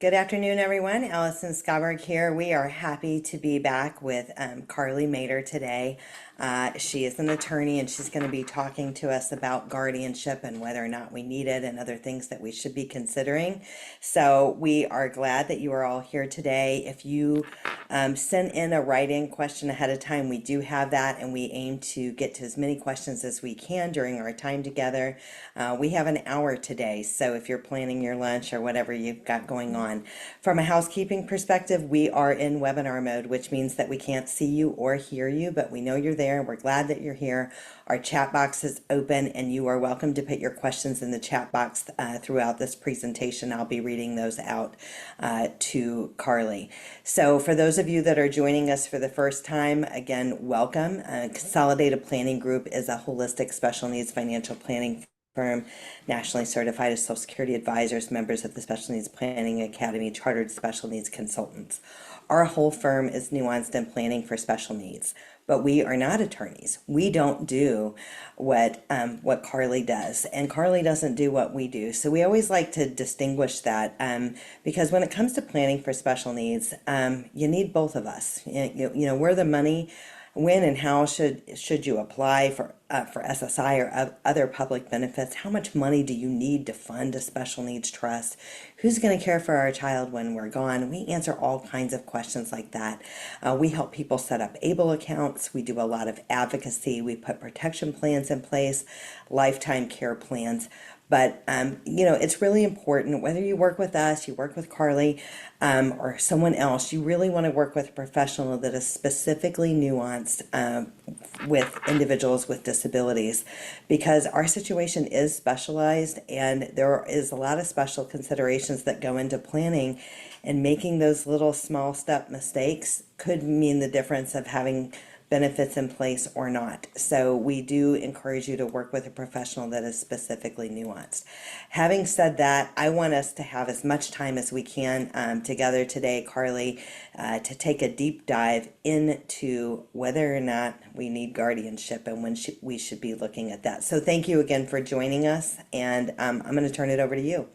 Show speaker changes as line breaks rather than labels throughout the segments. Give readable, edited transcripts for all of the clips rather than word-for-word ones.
Good afternoon, everyone. Allison Scaberg here. We are happy to be back with Carly Maderer today. She is an attorney and she's going to be talking to us about guardianship and whether or not we need it and other things that we should be considering. So we are glad that you are all here today. If you send in a write-in question ahead of time, we do have that, and we aim to get to as many questions as we can during our time together. We have an hour today, so if you're planning your lunch or whatever you've got going on. From a housekeeping perspective, we are in webinar mode, which means that we can't see you or hear you, but we know you're there and we're glad that you're here. Our chat box is open and you are welcome to put your questions in the chat box throughout this presentation. I'll be reading those out to Carly. So for those of you that are joining us for the first time, again, welcome. Consolidated Planning Group is a holistic special needs financial planning firm, nationally certified as Social Security advisors, members of the Special Needs Planning Academy, chartered special needs consultants. Our whole firm is nuanced in planning for special needs, but we are not attorneys. We don't do what Carly does, and Carly doesn't do what we do. So we always like to distinguish that because when it comes to planning for special needs, you need both of us. We're the money. When and how should you apply for SSI or other public benefits? How much money do you need to fund a special needs trust? Who's going to care for our child when we're gone? We answer all kinds of questions like that. We help people set up ABLE accounts. We do a lot of advocacy. We put protection plans in place, lifetime care plans. But, it's really important, whether you work with us, you work with Carly, or someone else, you really want to work with a professional that is specifically nuanced with individuals with disabilities, because our situation is specialized and there is a lot of special considerations that go into planning, and making those little small step mistakes could mean the difference of having benefits in place or not. So we do encourage you to work with a professional that is specifically nuanced. Having said that, I want us to have as much time as we can together today, Carly, to take a deep dive into whether or not we need guardianship and when we should be looking at that. So thank you again for joining us, and I'm going to turn it over to you.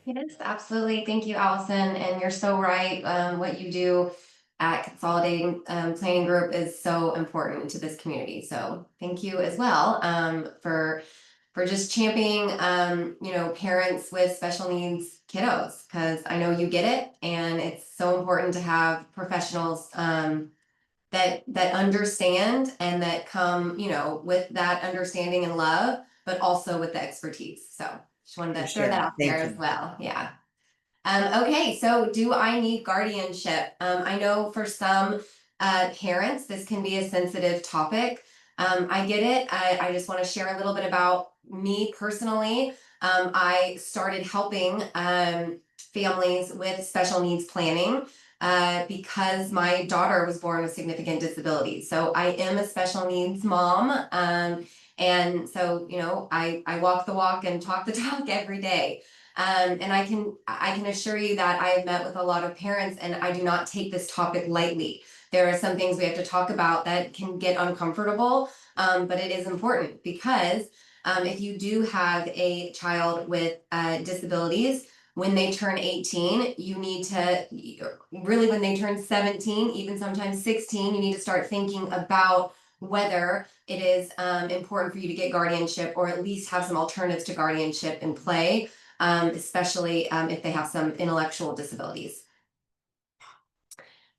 Yes, absolutely. Thank you, Allison. And you're so right. What you do at Consolidating Planning Group is so important to this community. So thank you as well for just championing parents with special needs kiddos, because I know you get it, and it's so important to have professionals that understand and that come with that understanding and love, but also with the expertise. So just wanted
For
to throw that
sure.
out there
Thank
as
you.
well. Yeah. Okay, so do I need guardianship? I know for some parents, this can be a sensitive topic. I get it. I just want to share a little bit about me personally. I started helping families with special needs planning because my daughter was born with significant disabilities. So I am a special needs mom. And so, I walk the walk and talk the talk every day. And I can assure you that I have met with a lot of parents, and I do not take this topic lightly. There are some things we have to talk about that can get uncomfortable, but it is important because if you do have a child with disabilities, when they turn 18, you need to really, when they turn 17, even sometimes 16, you need to start thinking about whether it is important for you to get guardianship, or at least have some alternatives to guardianship in play, especially if they have some intellectual disabilities.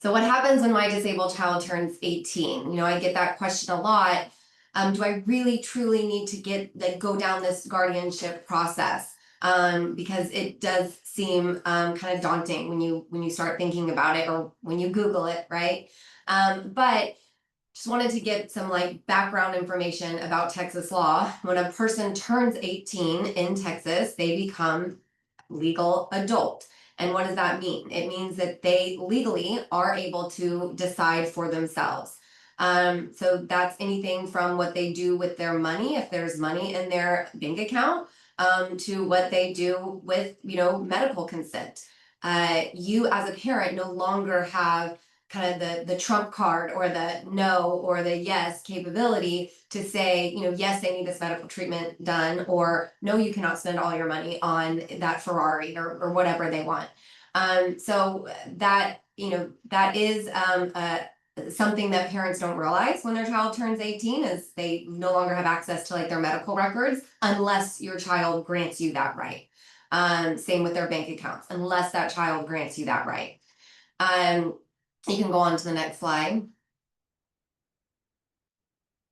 So what happens when my disabled child turns 18? I get that question a lot. Do I really truly need to go down this guardianship process? Because it does seem kind of daunting when you start thinking about it, or when you Google it, right? But just wanted to get some background information about Texas law. When a person turns 18 in Texas, they become legal adult. And what does that mean? It means that they legally are able to decide for themselves. So that's anything from what they do with their money, if there's money in their bank account, to what they do with, medical consent. You as a parent no longer have kind of the trump card, or the no or the yes capability to say, yes, they need this medical treatment done, or no, you cannot spend all your money on that Ferrari, or whatever they want. So that, that is something that parents don't realize when their child turns 18 is they no longer have access to like their medical records unless your child grants you that right. Same with their bank accounts, unless that child grants you that right. You can go on to the next slide.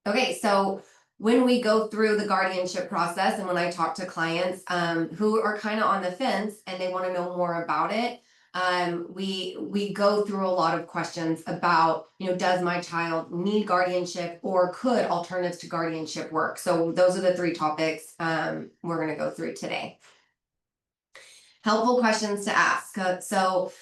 Okay, so when we go through the guardianship process and when I talk to clients who are kind of on the fence and they want to know more about it, we go through a lot of questions about, does my child need guardianship or could alternatives to guardianship work? So those are the three topics we're going to go through today. Helpful questions to ask. So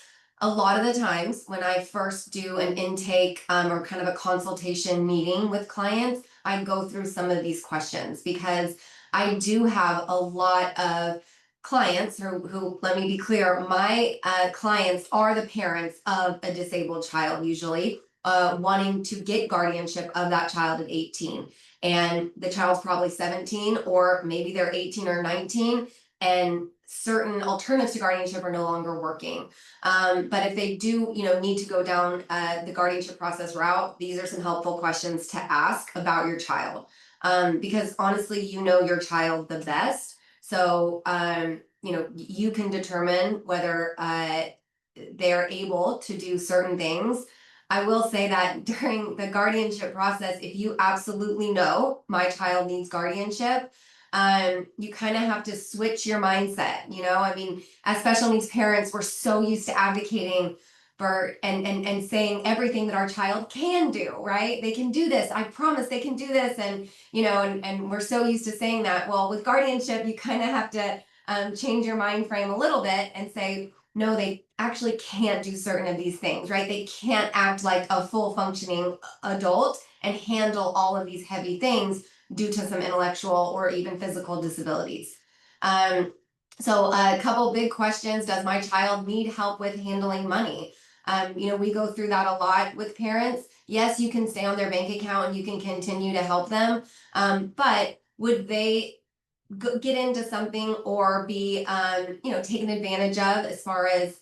a lot of the times when I first do an intake or kind of a consultation meeting with clients, I go through some of these questions because I do have a lot of clients who let me be clear, my clients are the parents of a disabled child, usually wanting to get guardianship of that child at 18. And the child's probably 17, or maybe they're 18 or 19, and certain alternatives to guardianship are no longer working. But if they do, need to go down the guardianship process route, these are some helpful questions to ask about your child. Because honestly, you know your child the best. So, you can determine whether they're able to do certain things. I will say that during the guardianship process, if you absolutely know my child needs guardianship, you kind of have to switch your mindset. I mean, as special needs parents, we're so used to advocating for and saying everything that our child can do, right? They can do this. I promise they can do this. And, and we're so used to saying that. Well, with guardianship, you kind of have to change your mind frame a little bit and say, no, they actually can't do certain of these things, right? They can't act like a full functioning adult and handle all of these heavy things due to some intellectual or even physical disabilities. So a couple big questions. Does my child need help with handling money? We go through that a lot with parents. Yes, you can stay on their bank account and you can continue to help them. But would they get into something or be taken advantage of as far as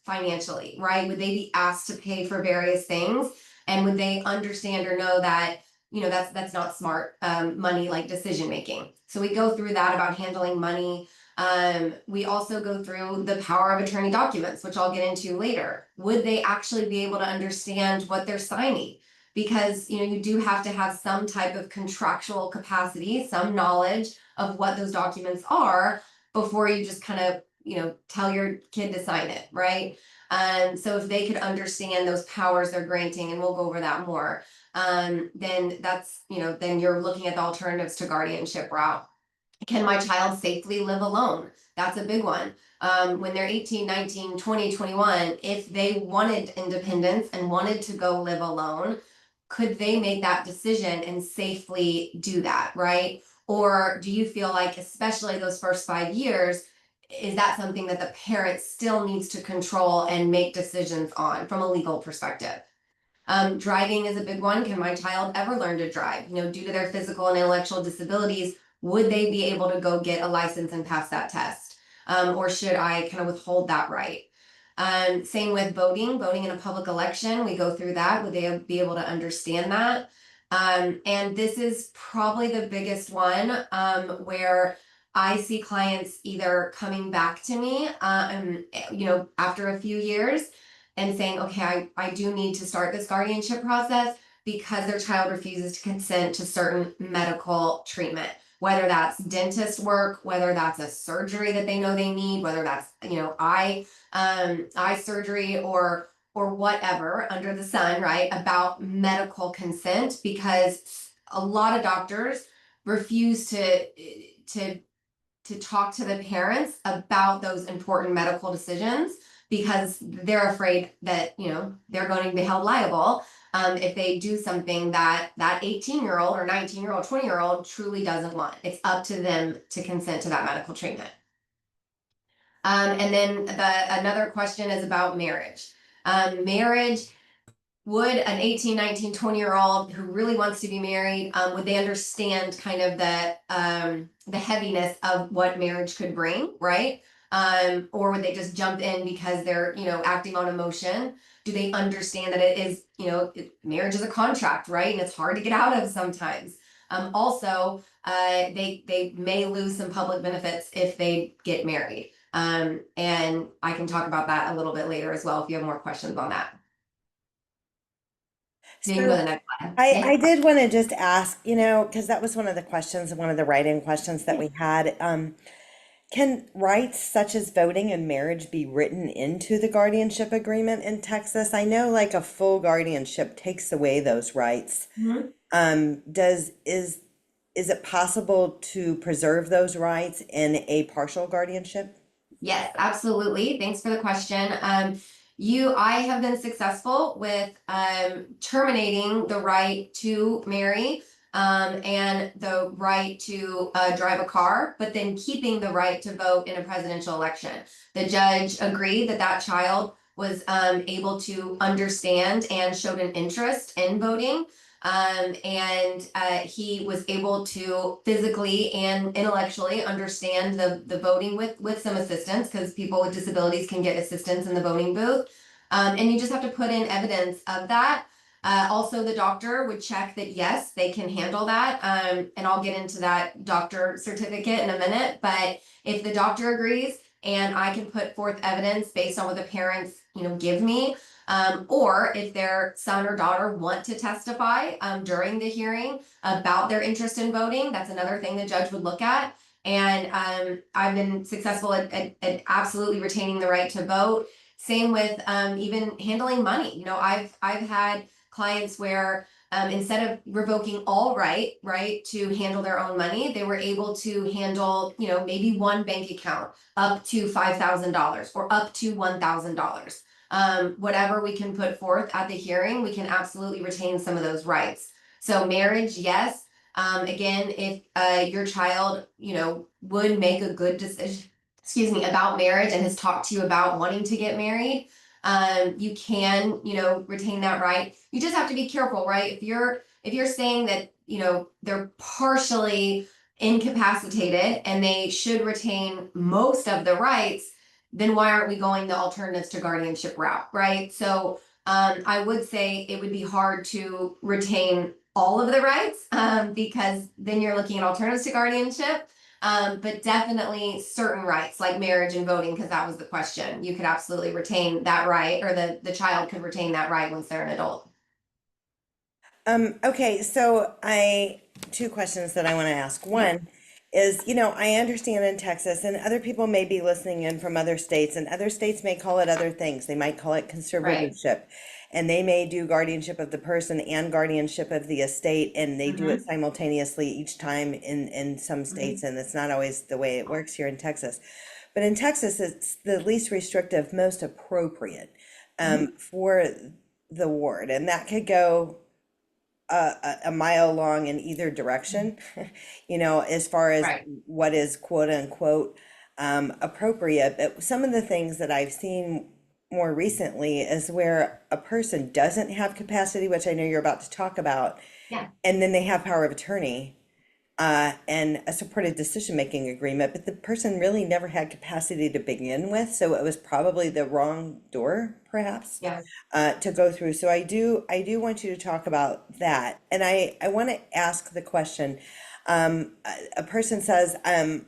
financially, right? Would they be asked to pay for various things, and would they understand or know that that's not smart money like decision making? So we go through that about handling money. We also go through the power of attorney documents, which I'll get into later. Would they actually be able to understand what they're signing? Because you do have to have some type of contractual capacity, some knowledge of what those documents are before you just kind of tell your kid to sign it, right? So if they could understand those powers they're granting, and we'll go over that more, then that's then you're looking at the alternatives to guardianship route. Can my child safely live alone? That's a big one. When they're 18, 19, 20, 21, if they wanted independence and wanted to go live alone, could they make that decision and safely do that, right? Or do you feel like, especially those first 5 years, is that something that the parent still needs to control and make decisions on from a legal perspective? Driving is a big one. Can my child ever learn to drive? Due to their physical and intellectual disabilities, would they be able to go get a license and pass that test? Or should I kind of withhold that right? Same with voting in a public election. We go through that. Would they be able to understand that? And this is probably the biggest one where I see clients either coming back to me, after a few years and saying, okay, I do need to start this guardianship process because their child refuses to consent to certain medical treatment, whether that's dentist work, whether that's a surgery that they know they need, whether that's, eye surgery or whatever under the sun, right? About medical consent, because a lot of doctors refuse to talk to the parents about those important medical decisions because they're afraid that they're going to be held liable if they do something that 18-year-old or 19-year-old 20-year-old truly doesn't want. It's up to them to consent to that medical treatment. And then another question is about marriage. Marriage, would an 18, 19, 20-year-old who really wants to be married, would they understand kind of the heaviness of what marriage could bring, right? Or would they just jump in because they're, acting on emotion? Do they understand that it is, marriage is a contract, right? And it's hard to get out of sometimes. Also, they may lose some public benefits if they get married. And I can talk about that a little bit later as well if you have more questions on that. You can go to
So
the next slide.
I
Yeah.
did want to just ask, because that was one of the questions, one of the write-in questions that we had. Can rights such as voting and marriage be written into the guardianship agreement in Texas? I know like a full guardianship takes away those rights.
Mhm.
Does is it possible to preserve those rights in a partial guardianship?
Yes, absolutely. Thanks for the question. I have been successful with terminating the right to marry and the right to drive a car, but then keeping the right to vote in a presidential election. The judge agreed that that child was able to understand and showed an interest in voting. And he was able to physically and intellectually understand the voting with some assistance, because people with disabilities can get assistance in the voting booth. And you just have to put in evidence of that. Also, the doctor would check that yes, they can handle that. And I'll get into that doctor certificate in a minute. But if the doctor agrees and I can put forth evidence based on what the parents, give me, or if their son or daughter want to testify during the hearing about their interest in voting, that's another thing the judge would look at. And I've been successful at absolutely retaining the right to vote. Same with even handling money. I've had clients where instead of revoking all right to handle their own money, they were able to handle, maybe one bank account up to $5,000 or up to $1,000. Whatever we can put forth at the hearing, we can absolutely retain some of those rights. So marriage, yes. Again, if your child, would make a good decision, about marriage and has talked to you about wanting to get married, you can, retain that right. You just have to be careful, right? If you're saying that, they're partially incapacitated and they should retain most of the rights, then why aren't we going the alternatives to guardianship route, right? So I would say it would be hard to retain all of the rights because then you're looking at alternatives to guardianship. But definitely certain rights like marriage and voting, because that was the question. You could absolutely retain that right, or the child could retain that right once they're an adult.
Okay, so I two questions that I want to ask.
Yeah.
One is, I understand in Texas, and other people may be listening in from other states, and other states may call it other things. They might call it
Right.
conservatorship, and they may do guardianship of the person and guardianship of the estate, and they do it
Mm-hmm.
simultaneously each time in some
Mm-hmm.
states, and it's not always the way it works here in Texas. But in Texas, it's the least restrictive, most appropriate
Mm-hmm.
for the ward, and that could go a mile long in either direction, as far as
Right.
what is quote unquote appropriate. But some of the things that I've seen more recently is where a person doesn't have capacity, which I know you're about to talk about,
Yeah.
and then they have power of attorney and a supported decision-making agreement, but the person really never had capacity to begin with, so it was probably the wrong door, perhaps,
Yeah.
to go through. So I do want you to talk about that, and I want to ask the question. A person says,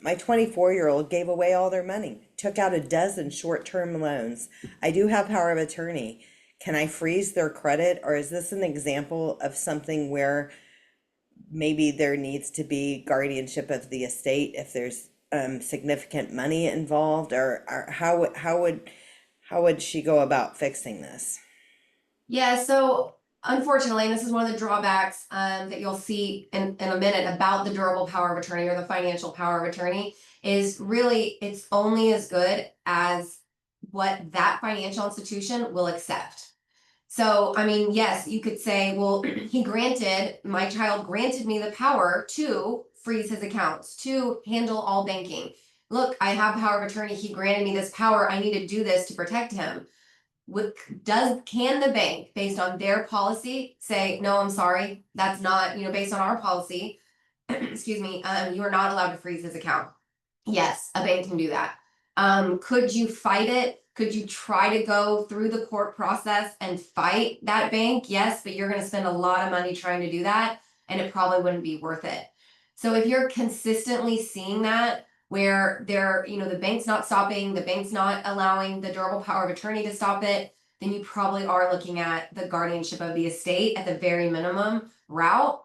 my 24-year-old gave away all their money, took out a dozen short-term loans. I do have power of attorney. Can I freeze their credit, or is this an example of something where maybe there needs to be guardianship of the estate if there's significant money involved, or how would she go about fixing this?
Yeah, so unfortunately, this is one of the drawbacks that you'll see in a minute about the durable power of attorney or the financial power of attorney, is really it's only as good as what that financial institution will accept. So, I mean, yes, you could say, well, my child granted me the power to freeze his accounts, to handle all banking. Look, I have power of attorney. He granted me this power. I need to do this to protect him. Can the bank, based on their policy, say, no, I'm sorry, that's not, based on our policy, excuse me, you are not allowed to freeze his account? Yes, a bank can do that. Could you fight it? Could you try to go through the court process and fight that bank? Yes, but you're going to spend a lot of money trying to do that, and it probably wouldn't be worth it. So if you're consistently seeing that, where the bank's not stopping, the bank's not allowing the durable power of attorney to stop it, then you probably are looking at the guardianship of the estate at the very minimum route,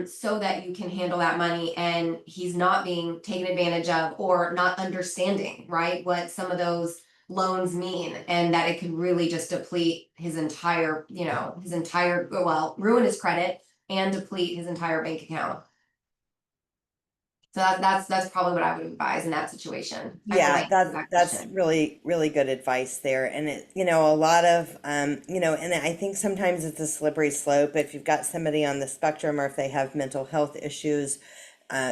so that you can handle that money and he's not being taken advantage of or not understanding, right, what some of those loans mean, and that it could really just deplete his entire, well, ruin his credit and deplete his entire bank account. So that's probably what I would advise in that situation. I hope I
Yeah,
answered that
that's
question.
really, really good advice there. And a lot of, and I think sometimes it's a slippery slope. If you've got somebody on the spectrum or if they have mental health issues,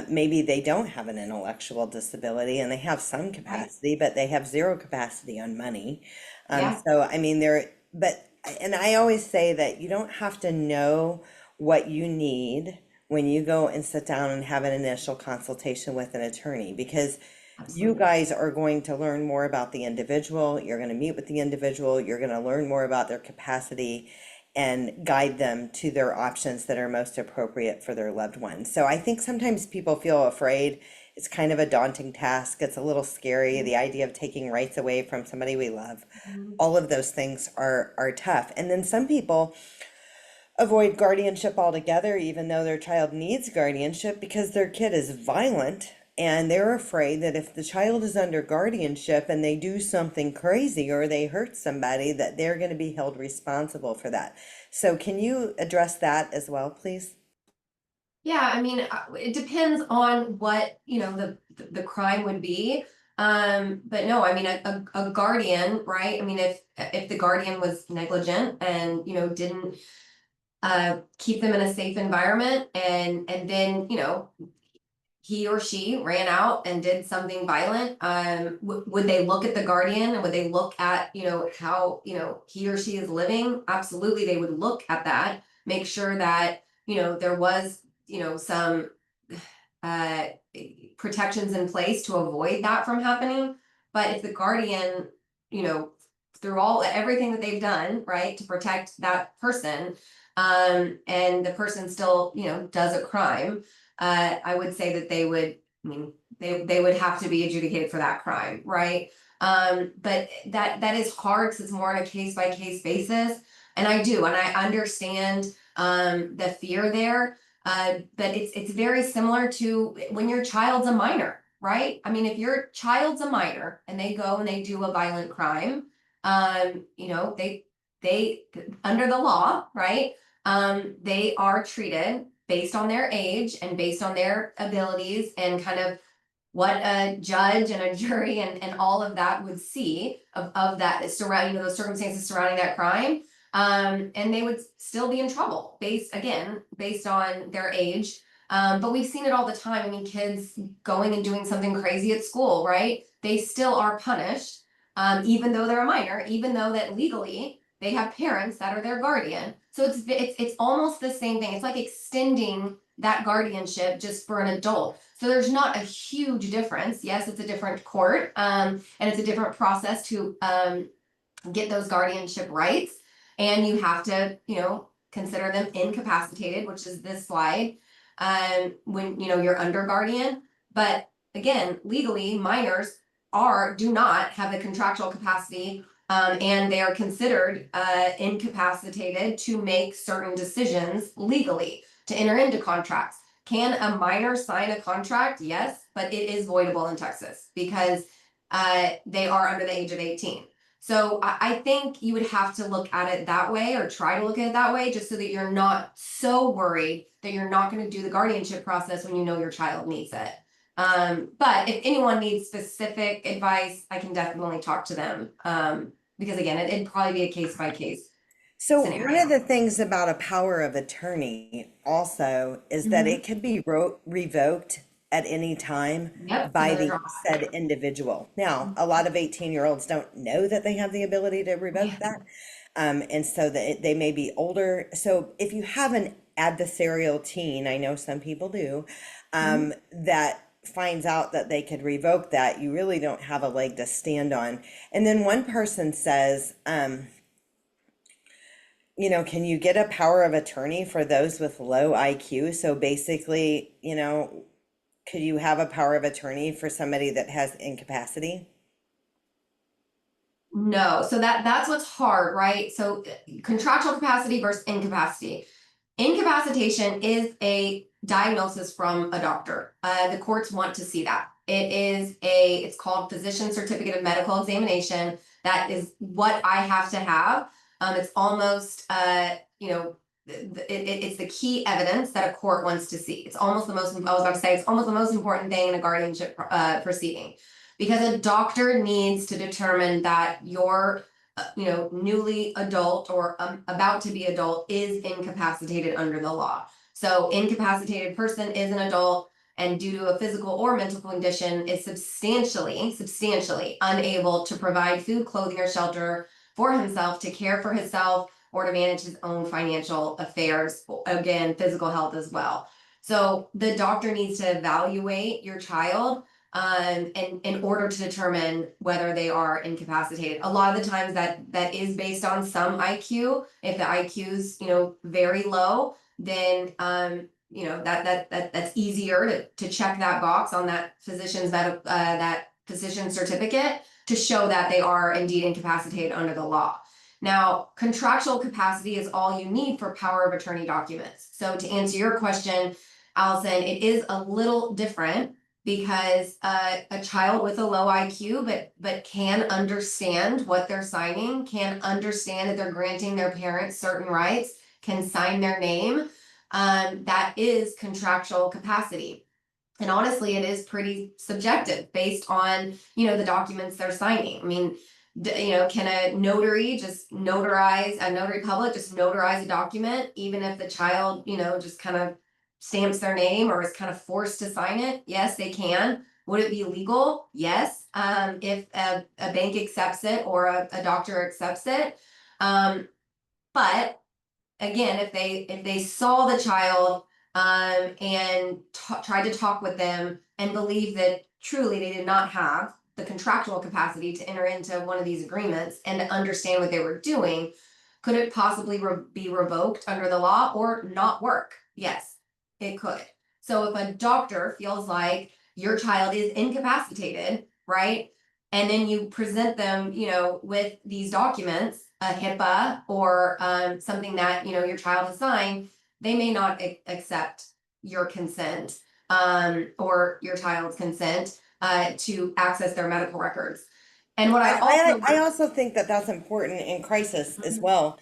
maybe they don't have an intellectual disability and they have some
Right.
capacity, but they have zero capacity on money.
Yeah.
So I mean, and I always say that you don't have to know what you need when you go and sit down and have an initial consultation with an attorney, because you
Absolutely.
guys are going to learn more about the individual, you're going to meet with the individual, you're going to learn more about their capacity and guide them to their options that are most appropriate for their loved ones. So I think sometimes people feel afraid. It's kind of a daunting task. It's a little scary, the idea of taking rights away from somebody we love.
Mhm.
All of those things are tough. And then some people avoid guardianship altogether, even though their child needs guardianship, because their kid is violent and they're afraid that if the child is under guardianship and they do something crazy or they hurt somebody, that they're going to be held responsible for that. So, can you address that as well, please?
Yeah, I mean, it depends on what, the crime would be. But no, I mean, a guardian, right? I mean, if the guardian was negligent and, didn't keep them in a safe environment, and then, he or she ran out and did something violent, would they look at the guardian and would they look at, how, he or she is living? Absolutely, they would look at that, make sure that, there was, some uh, protections in place to avoid that from happening. But if the guardian, you know, through everything that they've done, right, to protect that person, and the person still, does a crime, I would say that they would, I mean, they would have to be adjudicated for that crime, right? But that is hard because it's more on a case by case basis. And I understand the fear there. But it's very similar to when your child's a minor, right? I mean, if your child's a minor and they go and they do a violent crime, they under the law, right? They are treated based on their age and based on their abilities and kind of what a judge and a jury and all of that would see of that surrounding, those circumstances surrounding that crime. And they would still be in trouble based on their age. But we've seen it all the time. I mean, kids going and doing something crazy at school, right? They still are punished, even though they're a minor, even though that legally they have parents that are their guardian. So it's almost the same thing. It's like extending that guardianship just for an adult. So there's not a huge difference. Yes, it's a different court, and it's a different process to get those guardianship rights. And you have to, consider them incapacitated, which is this slide, when, you're under guardian. But again, legally, minors do not have the contractual capacity, and they are considered incapacitated to make certain decisions legally, to enter into contracts. Can a minor sign a contract? Yes, but it is voidable in Texas because they are under the age of 18. So I think you would have to look at it that way or try to look at it that way, just so that you're not so worried that you're not going to do the guardianship process when you know your child needs it. But if anyone needs specific advice, I can definitely talk to them. Because again, it'd probably be a case by case
So, one of
scenario.
the things about a power of attorney also is that
Mhm.
it can be revoked at any time
Yep, it's
by
another
the
drawback.
said individual. Now, a lot of 18-year-olds don't know that they have the ability to revoke
Yeah.
that. And so that they may be older. So, if you have an adversarial teen, I know some people do,
Mhm.
that finds out that they could revoke that, you really don't have a leg to stand on. And then one person says, can you get a power of attorney for those with low IQ? So basically, could you have a power of attorney for somebody that has incapacity?
No, so that's what's hard, right? So contractual capacity versus incapacity. Incapacitation is a diagnosis from a doctor. The courts want to see that. It's called physician certificate of medical examination. That is what I have to have. It's almost, it's the key evidence that a court wants to see. It's almost the most, I was about to say, it's almost the most important thing in a guardianship proceeding, because a doctor needs to determine that your newly adult or about to be adult is incapacitated under the law. So incapacitated person is an adult and due to a physical or mental condition is substantially unable to provide food, clothing, or shelter for himself, to care for himself, or to manage his own financial affairs, again, physical health as well. So the doctor needs to evaluate your child in order to determine whether they are incapacitated. A lot of the times that is based on some IQ. If the IQ's, very low, then that's easier to check that box on that that physician certificate to show that they are indeed incapacitated under the law. Now, contractual capacity is all you need for power of attorney documents. So to answer your question, Allison, it is a little different because a child with a low IQ but can understand what they're signing, can understand that they're granting their parents certain rights, can sign their name, that is contractual capacity. And honestly, it is pretty subjective based on, the documents they're signing. I mean, can a notary a notary public just notarize a document, even if the child, just kind of stamps their name or is kind of forced to sign it? Yes, they can. Would it be legal? Yes. If a bank accepts it or a doctor accepts it. But again, if they saw the child and tried to talk with them and believe that truly they did not have the contractual capacity to enter into one of these agreements and to understand what they were doing, could it possibly be revoked under the law or not work? Yes, it could. So if a doctor feels like your child is incapacitated, right? And then you present them, with these documents, a HIPAA or something that, your child has signed, they may not accept your consent or your child's consent to access their medical records. And what I also
I also think that that's important in crisis as well,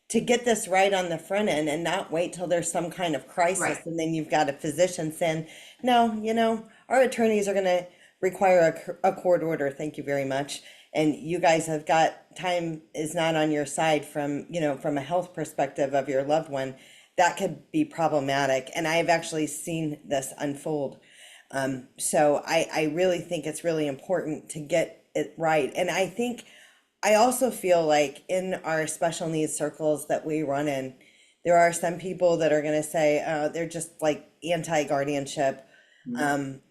to get this right on the front end and not wait till there's some kind of crisis
right.
and then you've got a physician saying, no, our attorneys are going to require a court order. Thank you very much. And you guys have got time is not on your side from a health perspective of your loved one. That could be problematic. And I've actually seen this unfold. So I really think it's really important to get it right. And I also feel like in our special needs circles that we run in, there are some people that are going to say they're just like anti-guardianship, and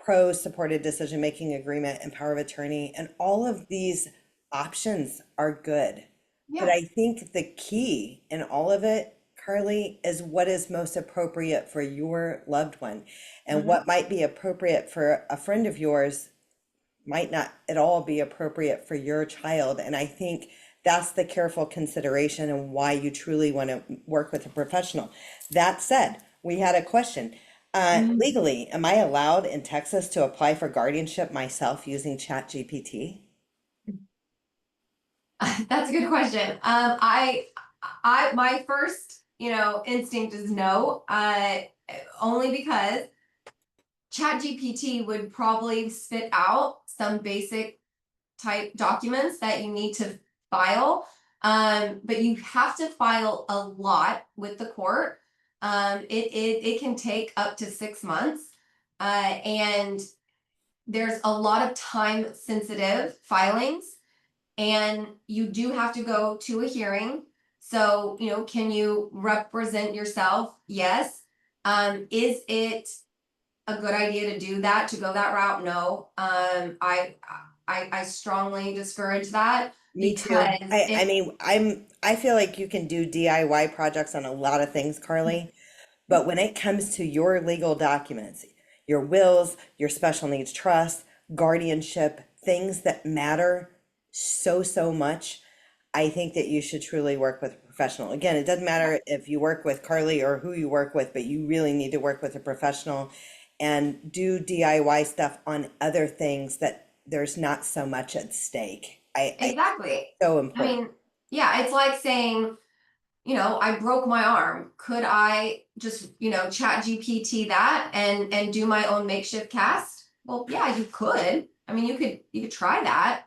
pro supported decision making agreement and power of attorney, and all of these options are good. But
Yeah.
I think the key in all of it, Carly, is what is most appropriate for your loved one, and
Mhm.
what might be appropriate for a friend of yours might not at all be appropriate for your child. And I think that's the careful consideration and why you truly want to work with a professional. That said, we had a question.
Mhm.
Legally, am I allowed in Texas to apply for guardianship myself using ChatGPT?
That's a good question. My first, instinct is no, only because ChatGPT would probably spit out some basic type documents that you need to file. But you have to file a lot with the court. It can take up to 6 months. And there's a lot of time sensitive filings, and you do have to go to a hearing. So, can you represent yourself? Yes. Is it a good idea to do that, to go that route? No. I strongly discourage that
Me too.
because
I
it
mean, I feel like you can do DIY projects on a lot of things, Carly, but when it comes to your legal documents, your wills, your special needs trust, guardianship, things that matter so much, I think that you should truly work with a professional. Again, it doesn't matter if you work with Carly or who you work with, but you really need to work with a professional and do DIY stuff on other things that there's not so much at stake.
exactly.
So
I
important.
mean, yeah, it's like saying, I broke my arm. Could I just, chat GPT that and do my own makeshift cast? Well, yeah, you could. I mean, you could try that,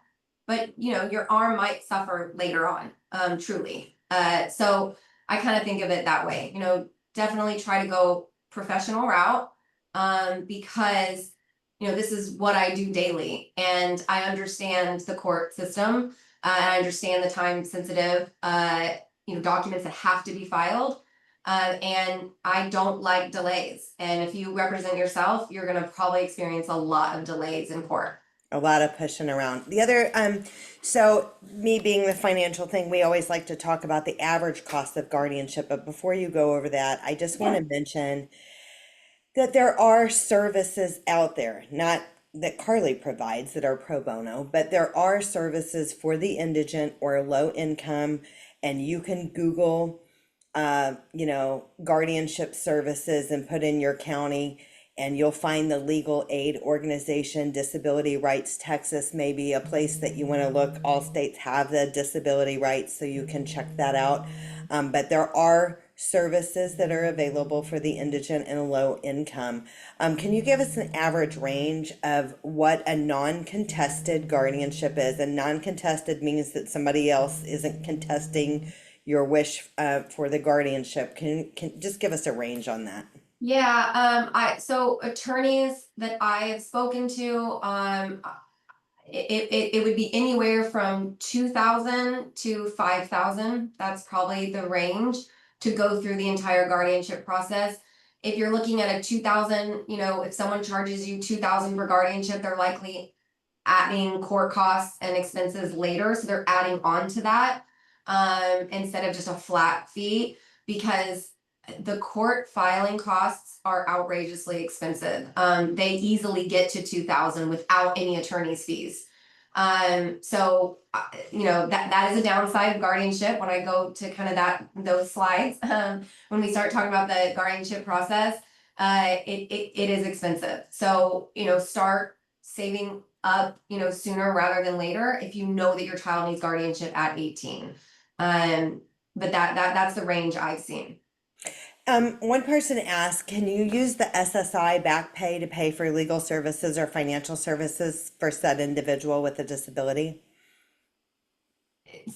but your arm might suffer later on, truly. So I kind of think of it that way. Definitely try to go professional route, because this is what I do daily, and I understand the court system. And I understand the time sensitive documents that have to be filed. And I don't like delays. And if you represent yourself, you're going to probably experience a lot of delays in court.
A lot of pushing around. The other, so me being the financial thing, we always like to talk about the average cost of guardianship. But before you go over that, I just want
Yeah.
to mention that there are services out there, not that Carly provides that are pro bono, but there are services for the indigent or low income, and you can Google, guardianship services and put in your county, and you'll find the legal aid organization. Disability Rights Texas may be a place that you want to look. All states have the disability rights, so you can check that out. But there are services that are available for the indigent and low income. Can you give us an average range of what a non-contested guardianship is? And non-contested means that somebody else isn't contesting your wish for the guardianship. Can just give us a range on that?
Yeah, so attorneys that I have spoken to, it would be anywhere from 2,000 to 5,000. That's probably the range to go through the entire guardianship process. If you're looking at a 2,000, if someone charges you 2,000 for guardianship, they're likely adding court costs and expenses later. So they're adding on to that, instead of just a flat fee, because the court filing costs are outrageously expensive. They easily get to 2,000 without any attorney's fees. So that is a downside of guardianship. When I go to kind of those slides, when we start talking about the guardianship process, it is expensive. So start saving up sooner rather than later if you know that your child needs guardianship at 18. But that's the range I've seen.
One person asked, can you use the SSI back pay to pay for legal services or financial services for said individual with a disability?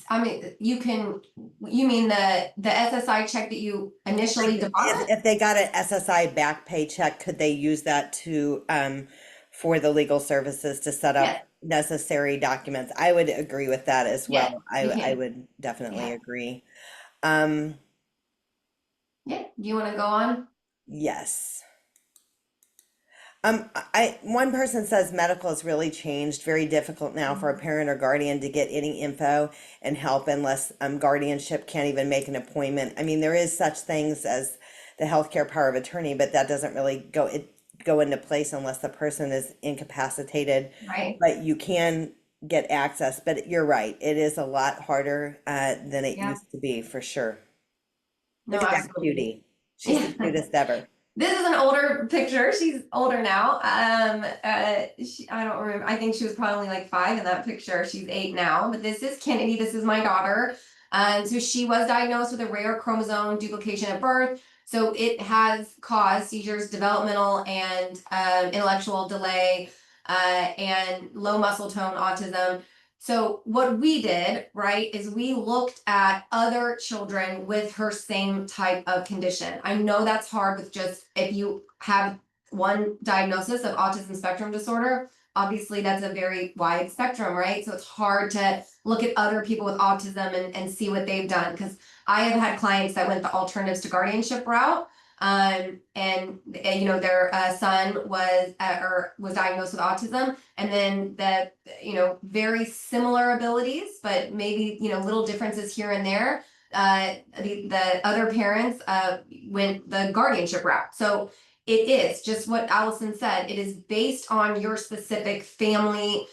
I mean, you mean the SSI check that you initially
Like
deposit?
if they got an SSI back pay check, could they use that to for the legal services to set
Yeah,
up necessary documents? I would agree with that as
yeah,
well.
you
I
can.
would definitely
Yeah,
agree. Um,
yeah. Do you want to go on?
yes. One person says medical has really changed, very difficult now for a parent or guardian to get any info and help unless guardianship can't even make an appointment. I mean, there is such things as the healthcare power of attorney, but that doesn't really go into place unless the person is incapacitated.
Right.
But you can get access. But you're right, it is a lot harder than it
Yeah.
used to be for sure.
No,
Look at that
absolutely.
cutie. She's the
Yeah.
cutest ever.
This is an older picture. She's older now. I don't remember. I think she was probably like 5 in that picture. She's 8 now. But this is Kennedy. This is my daughter. So she was diagnosed with a rare chromosome duplication at birth. So it has caused seizures, developmental and intellectual delay, and low muscle tone autism. So what we did, right, is we looked at other children with her same type of condition. I know that's hard with just if you have one diagnosis of autism spectrum disorder. Obviously, that's a very wide spectrum, right? So it's hard to look at other people with autism and see what they've done. Because I have had clients that went the alternatives to guardianship route. Their son was diagnosed with autism, and then very similar abilities, but maybe little differences here and there. The other parents went the guardianship route. So it is just what Allison said. It is based on your specific family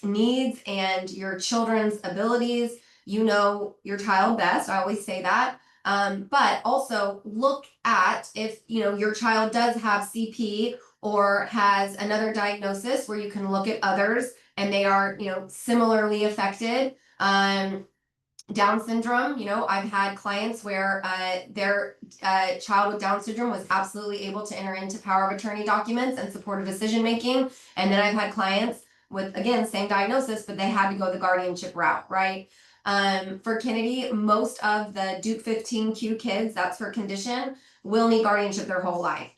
needs and your children's abilities. You know your child best. I always say that. But also look at if your child does have CP or has another diagnosis where you can look at others and they are similarly affected. Down syndrome, I've had clients where their child with Down syndrome was absolutely able to enter into power of attorney documents and supportive decision making. And then I've had clients with, again, same diagnosis, but they had to go the guardianship route, right? For Kennedy, most of the Duke 15Q kids, that's her condition, will need guardianship their whole life.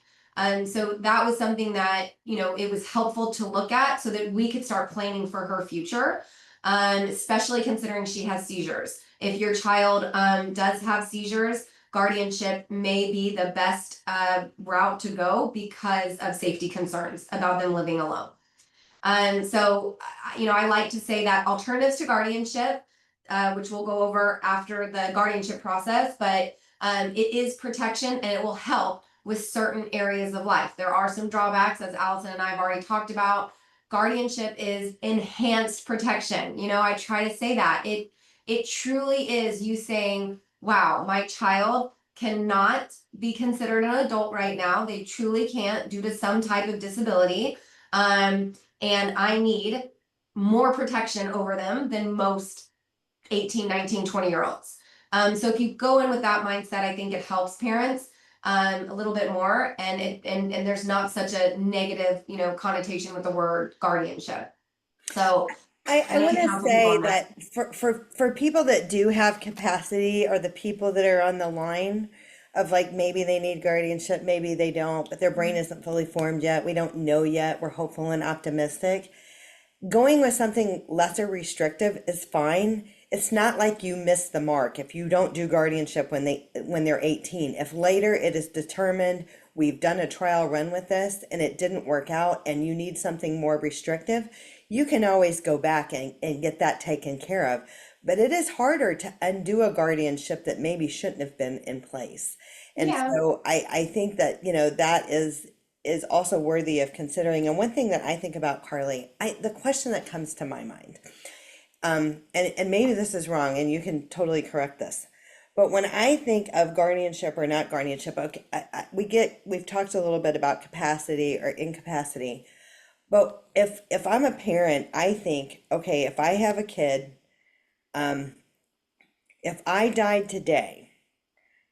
So that was something that, it was helpful to look at so that we could start planning for her future. Especially considering she has seizures. If your child does have seizures, guardianship may be the best route to go because of safety concerns about them living alone. I like to say that alternatives to guardianship, which we'll go over after the guardianship process, but it is protection and it will help with certain areas of life. There are some drawbacks, as Allison and I have already talked about. Guardianship is enhanced protection. I try to say that it truly is you saying, wow, my child cannot be considered an adult right now. They truly can't due to some type of disability. And I need more protection over them than most 18, 19, 20-year-olds. So if you go in with that mindset, I think it helps parents a little bit more, and there's not such a negative connotation with the word guardianship. So
I
I
want
can
to
counsel people
say
on that.
that for people that do have capacity, or the people that are on the line of like maybe they need guardianship, maybe they don't, but their brain isn't fully formed yet. We don't know yet. We're hopeful and optimistic. Going with something lesser restrictive is fine. It's not like you miss the mark if you don't do guardianship when they're 18. If later it is determined we've done a trial run with this and it didn't work out and you need something more restrictive, you can always go back and get that taken care of. But it is harder to undo a guardianship that maybe shouldn't have been in place. And
Yeah.
so I think that, that is also worthy of considering. And one thing that I think about, Carly, the question that comes to my mind, and maybe this is wrong, and you can totally correct this, but when I think of guardianship or not guardianship, okay, we've talked a little bit about capacity or incapacity, but if I'm a parent, I think, okay, if I have a kid, um, if I died today,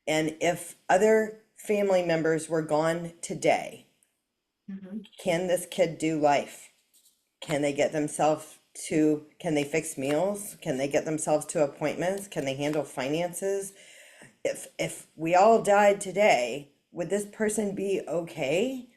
and if other family members were gone today,
Mhm.
can this kid do life? Can they get themselves can they fix meals? Can they get themselves to appointments? Can they handle finances? If we all died today, would this person be okay?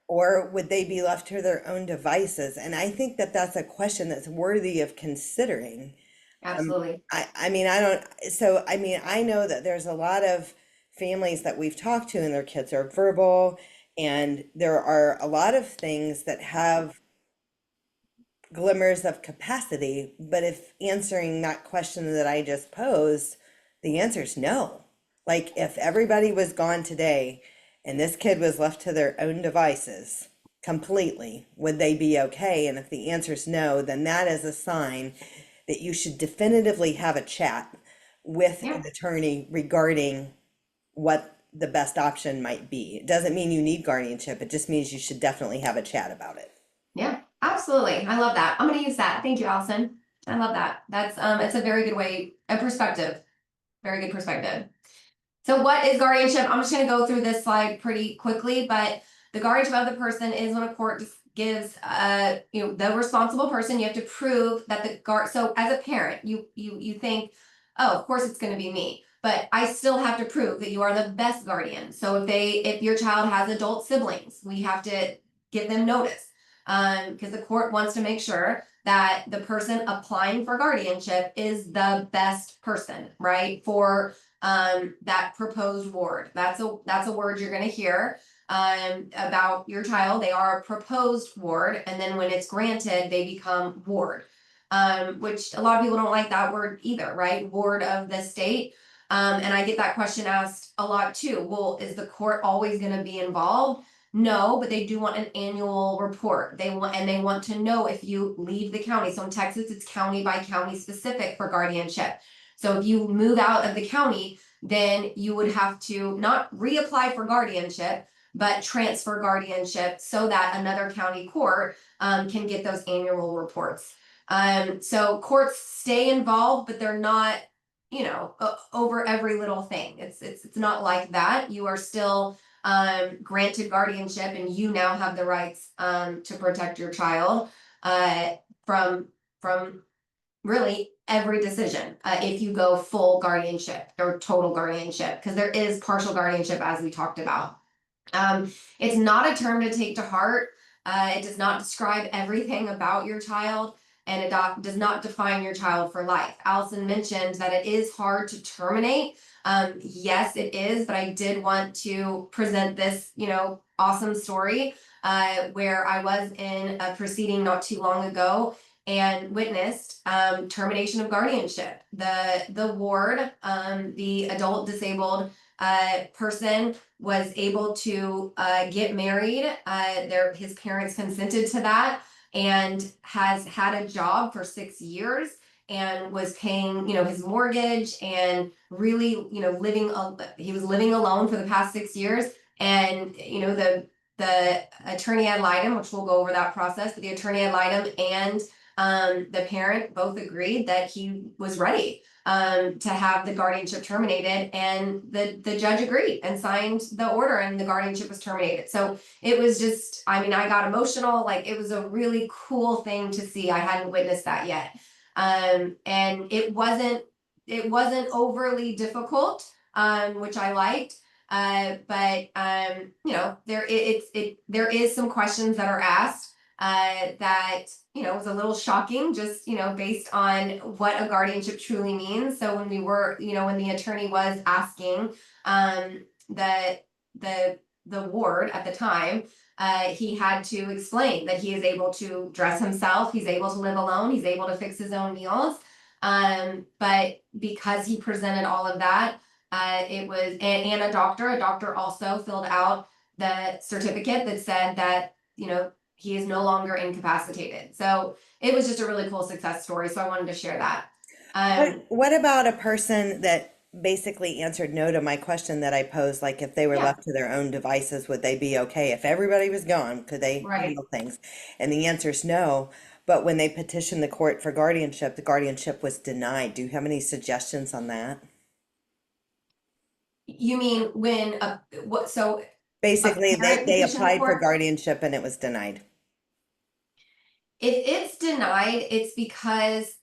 Or would they be left to their own devices? And I think that that's a question that's worthy of considering.
Absolutely.
I mean, I don't, so I mean, I know that there's a lot of families that we've talked to and their kids are verbal, and there are a lot of things that have glimmers of capacity, but if answering that question that I just posed, the answer is no. Like if everybody was gone today and this kid was left to their own devices completely, would they be okay? And if the answer is no, then that is a sign that you should definitively have a chat with
Yeah.
an attorney regarding what the best option might be. It doesn't mean you need guardianship. It just means you should definitely have a chat about it.
Yeah. Absolutely. I love that. I'm going to use that. Thank you, Allison. I love that. It's a very good way, a perspective. Very good perspective. So what is guardianship? I'm just going to go through this slide pretty quickly, but the guardianship of the person is when a court gives the responsible person, you have to prove that the guard, so as a parent, you think, oh, of course it's going to be me, but I still have to prove that you are the best guardian. So if your child has adult siblings, we have to give them notice. Because the court wants to make sure that the person applying for guardianship is the best person, right? For that proposed ward. That's a word you're going to hear about your child. They are a proposed ward, and then when it's granted, they become ward. Which a lot of people don't like that word either, right? Ward of the state. And I get that question asked a lot too. Well, is the court always going to be involved? No, but they do want an annual report. They want to know if you leave the county. So in Texas, it's county by county specific for guardianship. So if you move out of the county, then you would have to not reapply for guardianship, but transfer guardianship so that another county court can get those annual reports. So courts stay involved, but they're not, over every little thing. It's not like that. You are still granted guardianship, and you now have the rights to protect your child from really every decision if you go full guardianship or total guardianship, because there is partial guardianship as we talked about. It's not a term to take to heart. It does not describe everything about your child, and it does not define your child for life. Allison mentioned that it is hard to terminate. Yes, it is, but I did want to present this, awesome story where I was in a proceeding not too long ago and witnessed termination of guardianship. The ward, the adult disabled person was able to get married. His parents consented to that, and has had a job for 6 years and was paying, his mortgage, and really, he was living alone for the past 6 years. And, the attorney ad litem, which we'll go over that process, but the attorney ad litem and the parent both agreed that he was ready to have the guardianship terminated, and the judge agreed and signed the order, and the guardianship was terminated. So it was just, I got emotional. Like, it was a really cool thing to see. I hadn't witnessed that yet. And it wasn't overly difficult, which I liked. But there is some questions that are asked that was a little shocking, just based on what a guardianship truly means. So when when the attorney was asking the ward at the time, he had to explain that he is able to dress himself, he's able to live alone, he's able to fix his own meals. But because he presented all of that, it was and a doctor also filled out the certificate that said that he is no longer incapacitated. So it was just a really cool success story. So I wanted to share that.
What about a person that basically answered no to my question that I posed? Like, if they were
Yeah,
left to their own devices, would they be okay? If everybody was gone, could they
right.
handle things? And the answer is no. But when they petitioned the court for guardianship, the guardianship was denied. Do you have any suggestions on that?
You mean when so a
Basically,
parent
they
petition the
applied for
court?
guardianship and it was denied.
If it's denied, it's because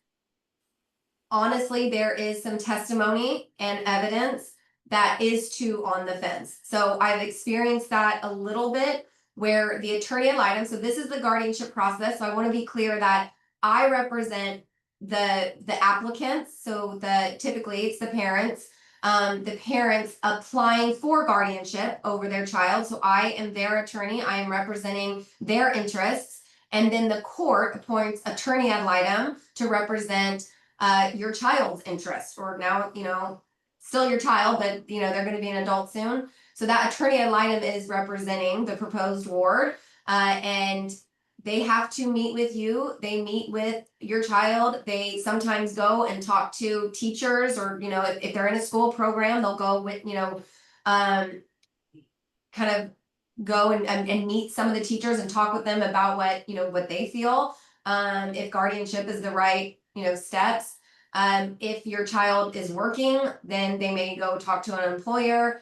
honestly, there is some testimony and evidence that is too on the fence. So I've experienced that a little bit where the attorney ad litem, so this is the guardianship process. So I want to be clear that I represent the applicants. So typically it's the parents applying for guardianship over their child. So I am their attorney. I am representing their interests. And then the court appoints attorney ad litem to represent your child's interest, or now, still your child, but they're going to be an adult soon. So that attorney ad litem is representing the proposed ward, and they have to meet with you. They meet with your child. They sometimes go and talk to teachers, or if they're in a school program, they'll go with kind of go and meet some of the teachers and talk with them about what they feel, if guardianship is the right steps. If your child is working, then they may go talk to an employer.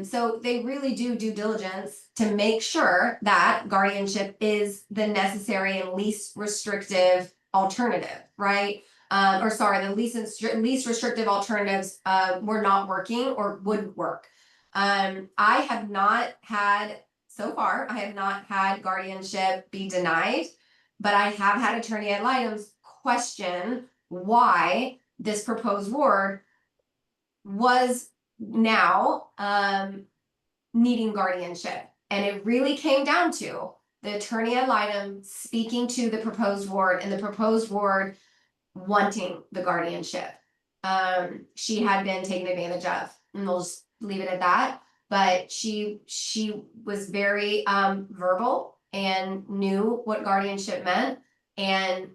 So they really do due diligence to make sure that guardianship is the necessary and least restrictive alternative, right? Or sorry, the least restrictive alternatives were not working or wouldn't work. I have not had so far, I have not had guardianship be denied, but I have had attorney ad litems question why this proposed ward was now needing guardianship. And it really came down to the attorney ad litem speaking to the proposed ward and the proposed ward wanting the guardianship. She had been taken advantage of, and we'll just leave it at that. But she was very verbal and knew what guardianship meant, and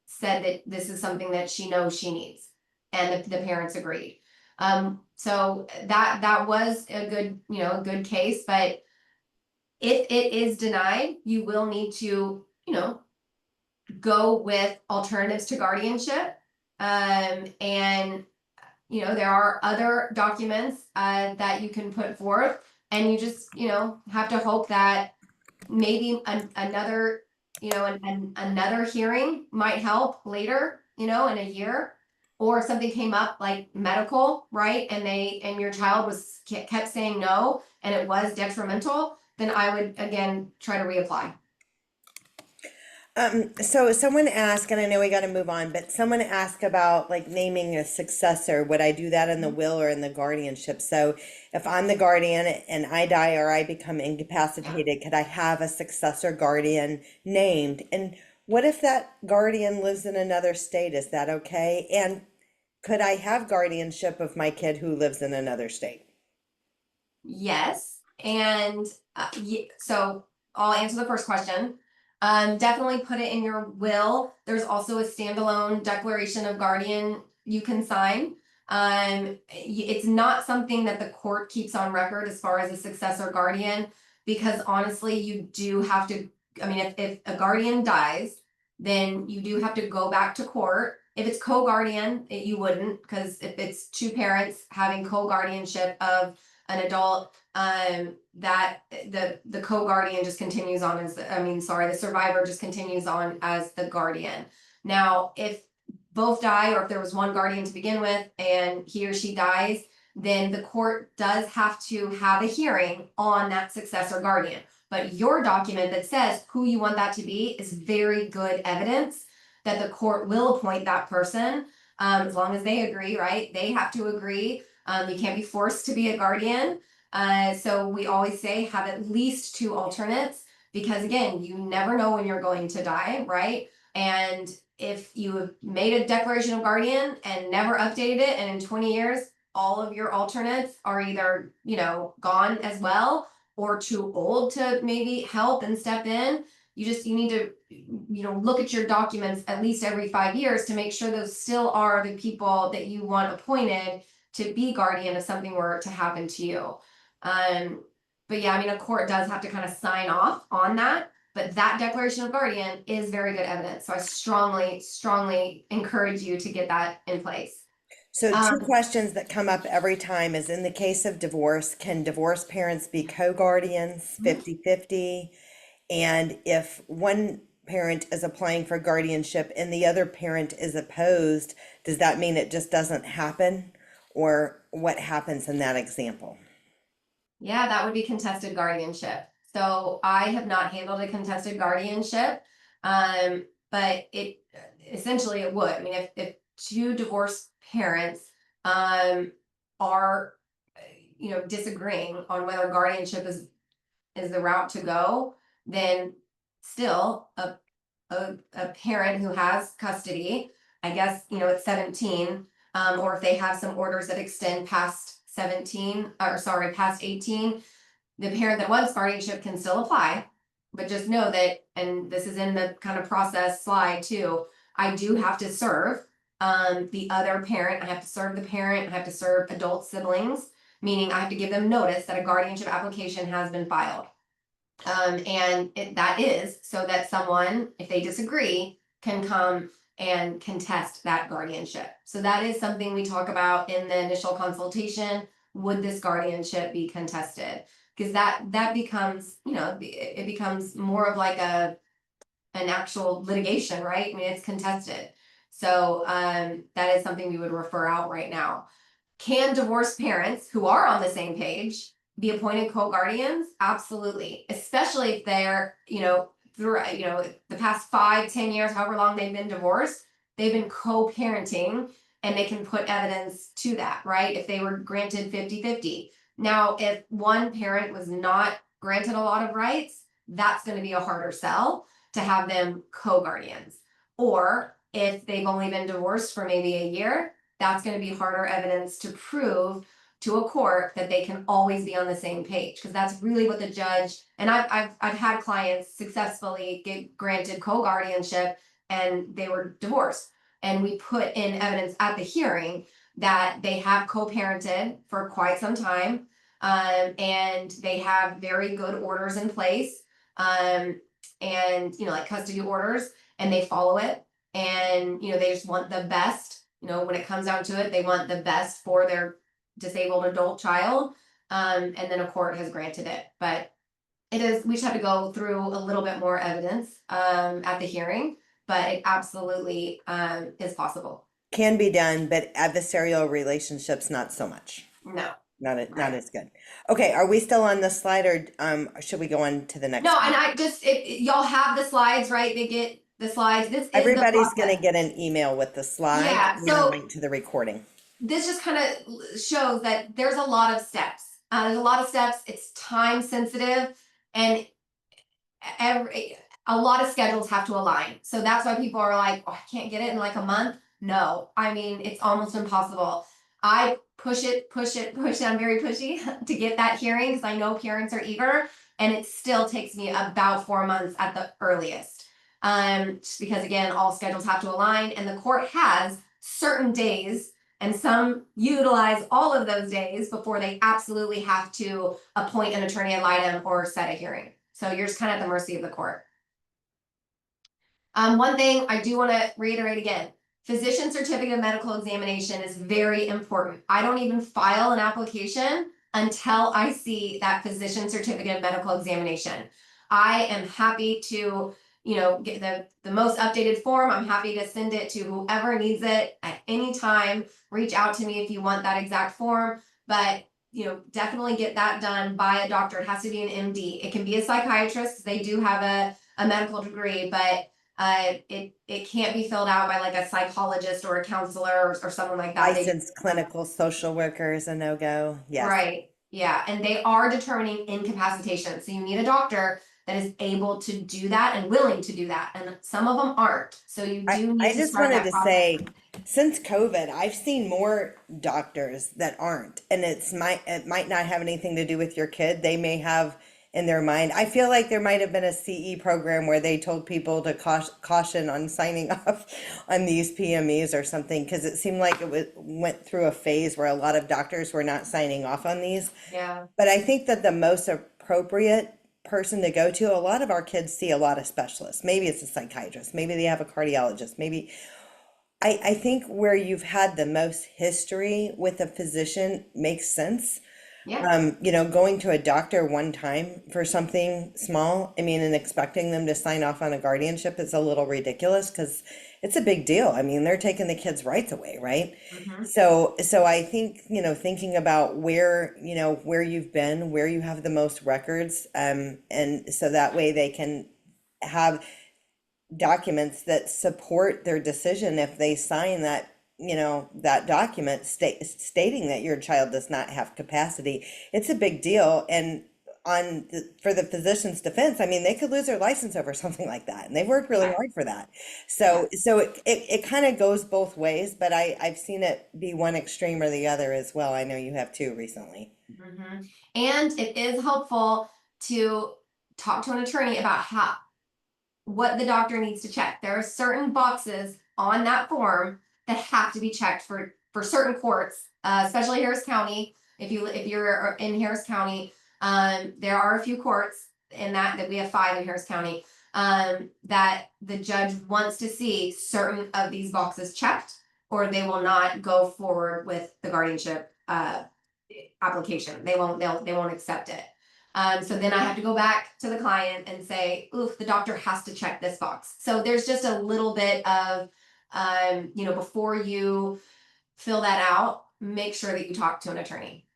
said that this is something that she knows she needs, and the parents agreed. So that was a good, a good case. But if it is denied, you will need to, go with alternatives to guardianship. And there are other documents that you can put forth, and you just, have to hope that maybe another, another hearing might help later, in a year, or if something came up like medical, right? And your child kept saying no, and it was detrimental, then I would again try to reapply.
So someone asked, and I know we got to move on, but someone asked about like naming a successor. Would I do that in the will or in the guardianship? So if I'm the guardian and I die or I become incapacitated, could I have a successor guardian named? And what if that guardian lives in another state? Is that okay? And could I have guardianship of my kid who lives in another state?
Yes. And so I'll answer the first question. Definitely put it in your will. There's also a standalone declaration of guardian you can sign. It's not something that the court keeps on record as far as a successor guardian, because honestly, you do have to, I mean, if a guardian dies, then you do have to go back to court. If it's co-guardian, you wouldn't, because if it's two parents having co-guardianship of an adult, that the co-guardian just continues on as the survivor just continues on as the guardian. Now, if both die, or if there was one guardian to begin with and he or she dies, then the court does have to have a hearing on that successor guardian. But your document that says who you want that to be is very good evidence that the court will appoint that person, as long as they agree, right? They have to agree. You can't be forced to be a guardian. So we always say have at least two alternates, because again, you never know when you're going to die, right? And if you have made a declaration of guardian and never updated it, and in 20 years, all of your alternates are either, gone as well, or too old to maybe help and step in, you need to, look at your documents at least every 5 years to make sure those still are the people that you want appointed to be guardian if something were to happen to you. But yeah, a court does have to kind of sign off on that, but that declaration of guardian is very good evidence. So I strongly, strongly encourage you to get that in place.
So two questions that come up every time is, in the case of divorce, can divorced parents be co-guardians 50-50? And if one parent is applying for guardianship and the other parent is opposed, does that mean it just doesn't happen? Or what happens in that example?
Yeah, that would be contested guardianship. So I have not handled a contested guardianship, but it essentially it would. If two divorced parents are disagreeing on whether guardianship is the route to go, then still a parent who has custody, I guess, at 17, or if they have some orders that extend past 17, or sorry, past 18, the parent that wants guardianship can still apply. But just know that, and this is in the kind of process slide too, I do have to serve the other parent. I have to serve the parent. I have to serve adult siblings, meaning I have to give them notice that a guardianship application has been filed. And that is so that someone, if they disagree, can come and contest that guardianship. So that is something we talk about in the initial consultation. Would this guardianship be contested? Because that becomes, it becomes more of like an actual litigation, right? It's contested. So that is something we would refer out right now. Can divorced parents who are on the same page be appointed co-guardians? Absolutely, especially if they're, through, the past 5-10 years, however long they've been divorced, they've been co-parenting, and they can put evidence to that, right? If they were granted 50-50. Now, if one parent was not granted a lot of rights, that's going to be a harder sell to have them co-guardians. Or if they've only been divorced for maybe a year, that's going to be harder evidence to prove to a court that they can always be on the same page, because that's really what the judge, and I've had clients successfully get granted co-guardianship and they were divorced, and we put in evidence at the hearing that they have co-parented for quite some time, and they have very good orders in place, and like custody orders, and they follow it, and they just want the best. When it comes down to it, they want the best for their disabled adult child, and then a court has granted it. But we just have to go through a little bit more evidence at the hearing, but it absolutely is possible.
Can be done, but adversarial relationships, not so much.
No.
Not as good. Okay, are we still on this slide, or should we go on to the next
No,
one?
and y'all have the slides, right? They get the slides. This is
Everybody's
the
going to get an email with the slide and a link to the recording.
This just kind of shows that there's a lot of steps. There's a lot of steps. It's time sensitive, and a lot of schedules have to align. So that's why people are like, oh, I can't get it in like a month. No, I mean, it's almost impossible. I push it. I'm very pushy to get that hearing because I know parents are eager, and it still takes me about 4 months at the earliest. Just because again, all schedules have to align, and the court has certain days, and some utilize all of those days before they absolutely have to appoint an attorney ad litem or set a hearing. So you're just kind of at the mercy of the court. One thing I do want to reiterate again, physician certificate of medical examination is very important. I don't even file an application until I see that physician certificate of medical examination. I am happy to get the most updated form. I'm happy to send it to whoever needs it at any time. Reach out to me if you want that exact form, but definitely get that done by a doctor. It has to be an MD. It can be a psychiatrist because they do have a medical degree, but it can't be filled out by like a psychologist or a counselor or someone like that.
Licensed clinical social worker is a no-go. Yes.
Right. Yeah. And they are determining incapacitation. So you need a doctor that is able to do that and willing to do that. And some of them aren't. So you do need
I
to
just
start
wanted
that
to say, since COVID, I've seen more doctors that aren't, and it might not have anything to do with your kid. They may have in their mind. I feel like there might have been a CE program where they told people to caution on signing off on these PMEs or something, because it seemed like went through a phase where a lot of doctors were not signing off on these.
Yeah.
But I think that the most appropriate person to go to, a lot of our kids see a lot of specialists. Maybe it's a psychiatrist, maybe they have a cardiologist, maybe I think where you've had the most history with a physician makes sense.
Yeah.
Going to a doctor one time for something small, I mean, and expecting them to sign off on a guardianship is a little ridiculous because it's a big deal. I mean, they're taking the kids' rights away, right?
Mm-hmm.
So I think, thinking about where you've been, where you have the most records, and so that way they can have documents that support their decision if they sign that that document stating that your child does not have capacity. It's a big deal. And for the physician's defense, I mean, they could lose their license over something like that, and they've worked really hard for that. So it kind of goes both ways, but I've seen it be one extreme or the other as well. I know you have too recently.
Mm-hmm. And it is helpful to talk to an attorney about what the doctor needs to check. There are certain boxes on that form that have to be checked for certain courts, especially Harris County. If you're in Harris County, there are a few courts in that we have 5 in Harris County, that the judge wants to see certain of these boxes checked, or they will not go forward with the guardianship application. They won't accept it. So then I have to go back to the client and say, oof, the doctor has to check this box. So there's just a little bit of, before you fill that out, make sure that you talk to an attorney,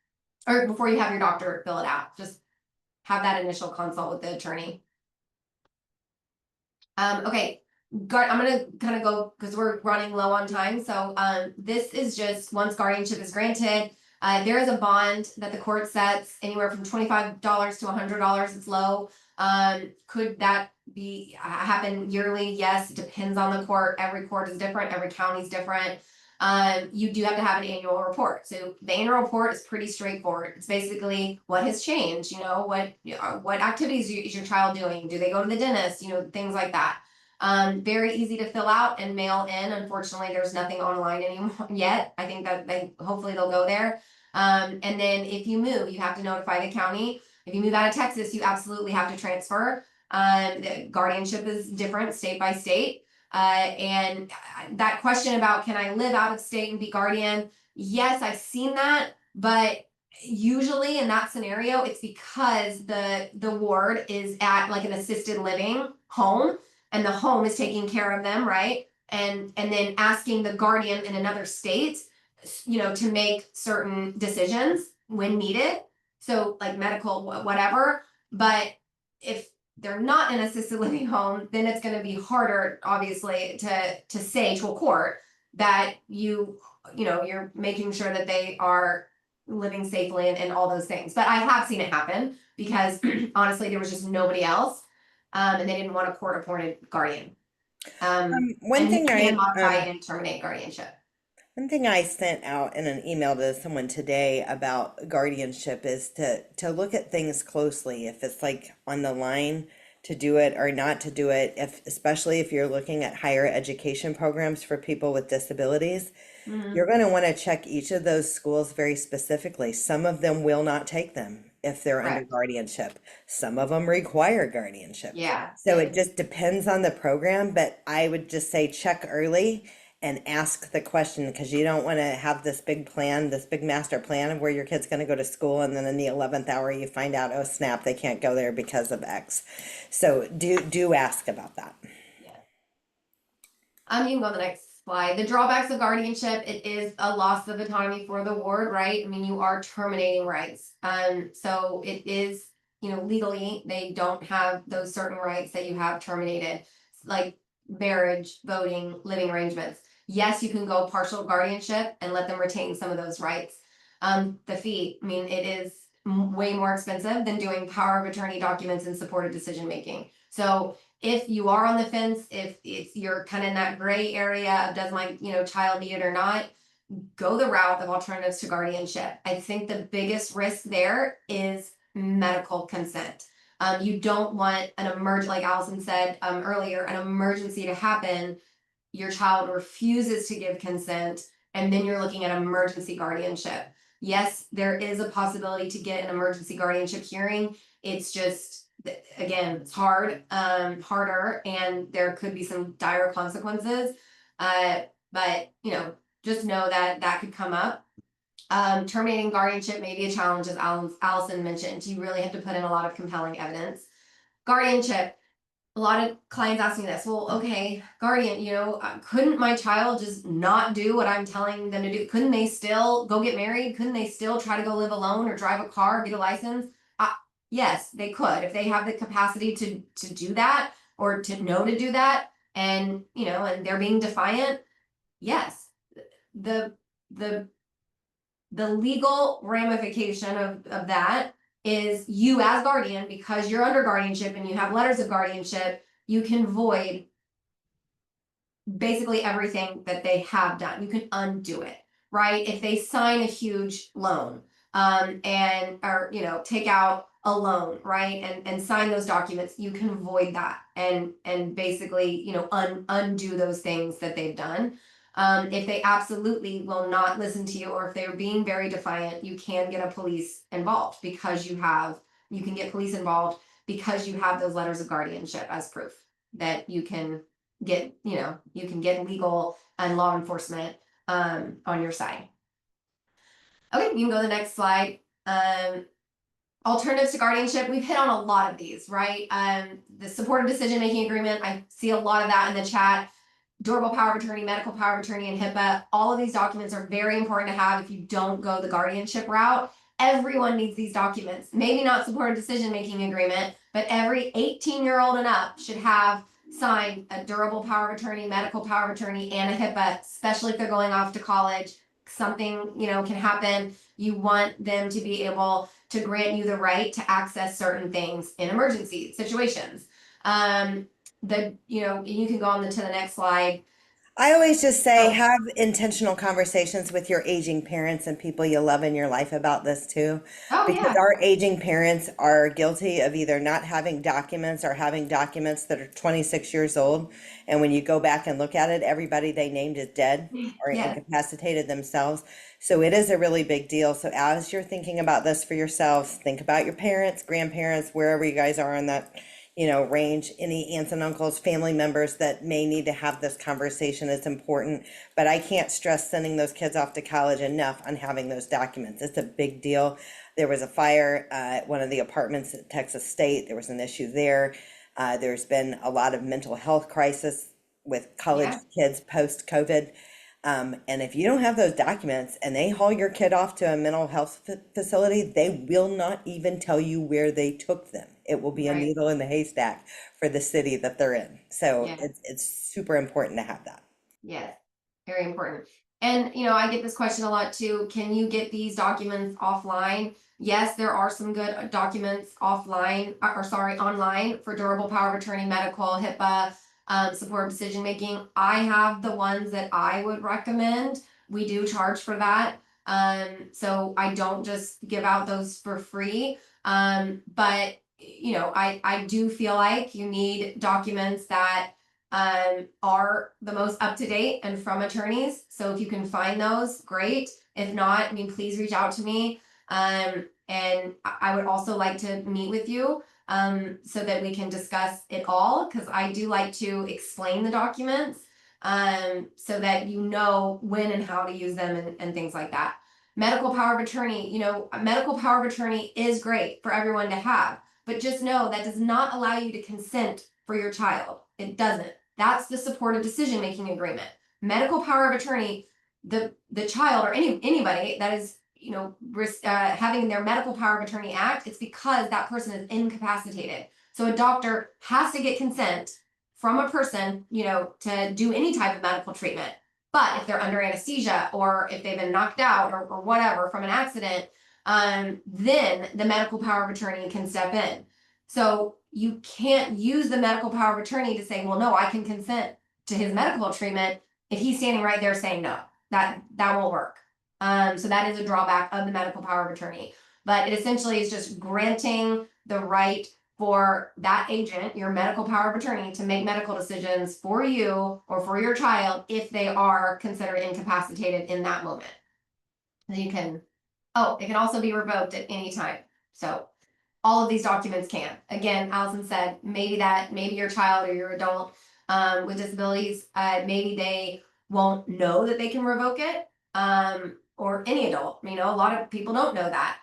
or before you have your doctor fill it out, just have that initial consult with the attorney. Okay, I'm gonna kind of go because we're running low on time. So this is just once guardianship is granted, there is a bond that the court sets anywhere from $25 to $100. It's low. Could that be happen yearly? Yes, it depends on the court. Every court is different. Every county is different. You do have to have an annual report. So the annual report is pretty straightforward. It's basically what has changed. You know, what activities is your child doing? Do they go to the dentist? You know, things like that. Very easy to fill out and mail in. Unfortunately, there's nothing online anymore yet. I think that hopefully they'll go there. And then if you move, you have to notify the county. If you move out of Texas, you absolutely have to transfer. The guardianship is different state by state. And that question about can I live out of state and be guardian? Yes, I've seen that, but usually in that scenario, it's because the ward is at like an assisted living home and the home is taking care of them, right? And then asking the guardian in another state, you know, to make certain decisions when needed. So like medical, whatever. But if they're not in an assisted living home, then it's going to be harder, obviously, to say to a court that you know, you're making sure that they are living safely and all those things. But I have seen it happen because honestly, there was just nobody else. And they didn't want a court appointed guardian.
One
And you
thing
can
I
modify and terminate guardianship.
One thing I sent out in an email to someone today about guardianship is to look at things closely. If it's like on the line to do it or not to do it, if especially if you're looking at higher education programs for people with disabilities, you're going to want to check each of those schools very specifically. Some of them will not take them if they're under
Correct.
guardianship. Some of them require guardianship.
Yeah.
So it just depends on the program, but I would just say check early and ask the question because you don't want to have this big plan, this big master plan of where your kid's going to go to school, and then in the 11th hour you find out, oh snap, they can't go there because of X. So do ask about that.
Yeah. You can go to the next slide. The drawbacks of guardianship, it is a loss of autonomy for the ward, right? I mean, you are terminating rights. So it is, you know, legally, they don't have those certain rights that you have terminated, like marriage, voting, living arrangements. Yes, you can go partial guardianship and let them retain some of those rights. The fee, I mean, it is way more expensive than doing power of attorney documents and supported decision making. So if you are on the fence, if you're kind of in that gray area of does my, you know, child need it or not, go the route of alternatives to guardianship. I think the biggest risk there is medical consent. You don't want an like Allison said earlier, an emergency to happen. Your child refuses to give consent, and then you're looking at emergency guardianship. Yes, there is a possibility to get an emergency guardianship hearing. It's just, again, it's harder, and there could be some dire consequences. But you know, just know that that could come up. Terminating guardianship may be a challenge, as Allison mentioned. You really have to put in a lot of compelling evidence. Guardianship, a lot of clients ask me this, well, okay, guardian, you know, couldn't my child just not do what I'm telling them to do? Couldn't they still go get married? Couldn't they still try to go live alone or drive a car, get a license? Yes, they could if they have the capacity to do that or to know to do that, and you know, and they're being defiant. Yes, the the legal ramification of that is you as guardian, because you're under guardianship and you have letters of guardianship, you can void basically everything that they have done. You can undo it, right? If they sign a huge loan, and or you know, take out a loan, right, and sign those documents, you can void that and basically, you know, undo those things that they've done. If they absolutely will not listen to you, or if they're being very defiant, you can get a police involved because you can get police involved because you have those letters of guardianship as proof that you can get, you know, you can get legal and law enforcement on your side. Okay, you can go to the next slide. Alternatives to guardianship, we've hit on a lot of these, right? The supportive decision-making agreement, I see a lot of that in the chat. Durable power of attorney, medical power of attorney, and HIPAA. All of these documents are very important to have if you don't go the guardianship route. Everyone needs these documents. Maybe not supportive decision-making agreement, but every 18-year-old and up should have sign a durable power of attorney, medical power of attorney, and a HIPAA, especially if they're going off to college. Something, can happen. You want them to be able to grant you the right to access certain things in emergency situations. You can go on to the next slide.
I always just say
So,
have intentional conversations with your aging parents and people you love in your life about this too,
oh
because
yeah,
our aging parents are guilty of either not having documents or having documents that are 26 years old. And when you go back and look at it, everybody they named is dead or
yes,
incapacitated themselves. So it is a really big deal. So as you're thinking about this for yourselves, think about your parents, grandparents, wherever you guys are in that range, any aunts and uncles, family members that may need to have this conversation. It's important, but I can't stress sending those kids off to college enough on having those documents. It's a big deal. There was a fire at one of the apartments at Texas State. There was an issue there. There's been a lot of mental health crisis with college
yeah,
kids post COVID. And if you don't have those documents and they haul your kid off to a mental health facility, they will not even tell you where they took them. It will be a
right,
needle in the haystack for the city that they're in. So
yeah.
it's super important to have that.
Yes, very important. And I get this question a lot too. Can you get these documents offline? Yes, there are some good documents offline, or sorry, online for durable power of attorney, medical, HIPAA, support decision making. I have the ones that I would recommend. We do charge for that. So I don't just give out those for free. But I do feel like you need documents that are the most up to date and from attorneys. So if you can find those, great. If not, please reach out to me. And I would also like to meet with you so that we can discuss it all, because I do like to explain the documents so that you know when and how to use them and things like that. Medical power of attorney, medical power of attorney is great for everyone to have, but just know that does not allow you to consent for your child. It doesn't. That's the supportive decision making agreement. Medical power of attorney, the child or anybody that is having their medical power of attorney act, it's because that person is incapacitated. So a doctor has to get consent from a person, to do any type of medical treatment. But if they're under anesthesia or if they've been knocked out or whatever from an accident, then the medical power of attorney can step in. So you can't use the medical power of attorney to say, well, no, I can consent to his medical treatment if he's standing right there saying no. That won't work. So that is a drawback of the medical power of attorney. But it essentially is just granting the right for that agent, your medical power of attorney, to make medical decisions for you or for your child if they are considered incapacitated in that moment. You can, it can also be revoked at any time. So all of these documents can. Again, Allison said, maybe your child or your adult with disabilities, maybe they won't know that they can revoke it, or any adult. A lot of people don't know that.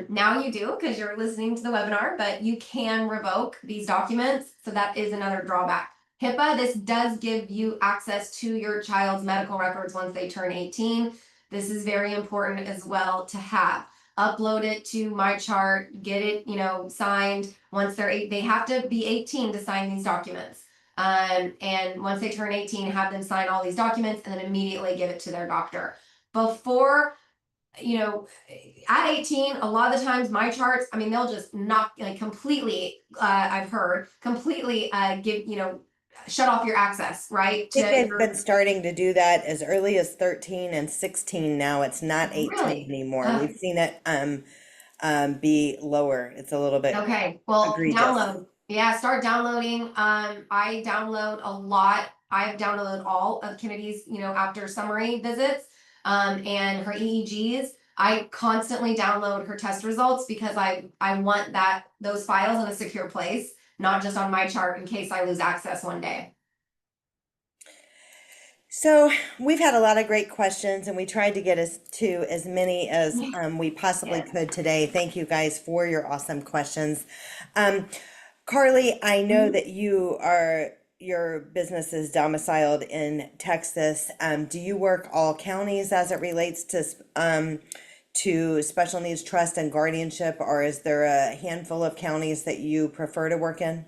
Now you do because you're listening to the webinar, but you can revoke these documents. So that is another drawback. HIPAA, this does give you access to your child's medical records once they turn 18. This is very important as well to have. Upload it to my chart, get it, signed. Once they have to be 18 to sign these documents. And once they turn 18, have them sign all these documents and then immediately give it to their doctor. Before, at 18, a lot of the times my charts, they'll just knock completely, I've heard, completely give, shut off your access, right?
I think
To
they've
your
been starting to do that as early as 13 and 16 now. It's not 18
really.
anymore. We've seen it be lower. It's a little bit
Okay, well,
egregious.
download. Yeah, start downloading. I download a lot. I've downloaded all of Kennedy's, after summary visits, and her EEGs. I constantly download her test results because I want those files in a secure place, not just on my chart in case I lose access one day.
So we've had a lot of great questions and we tried to get us to as many as we possibly
Yes.
could today. Thank you guys for your awesome questions. Um, Carly, I know
Mhm.
that your business is domiciled in Texas. Do you work all counties as it relates to special needs trust and guardianship, or is there a handful of counties that you prefer to work in?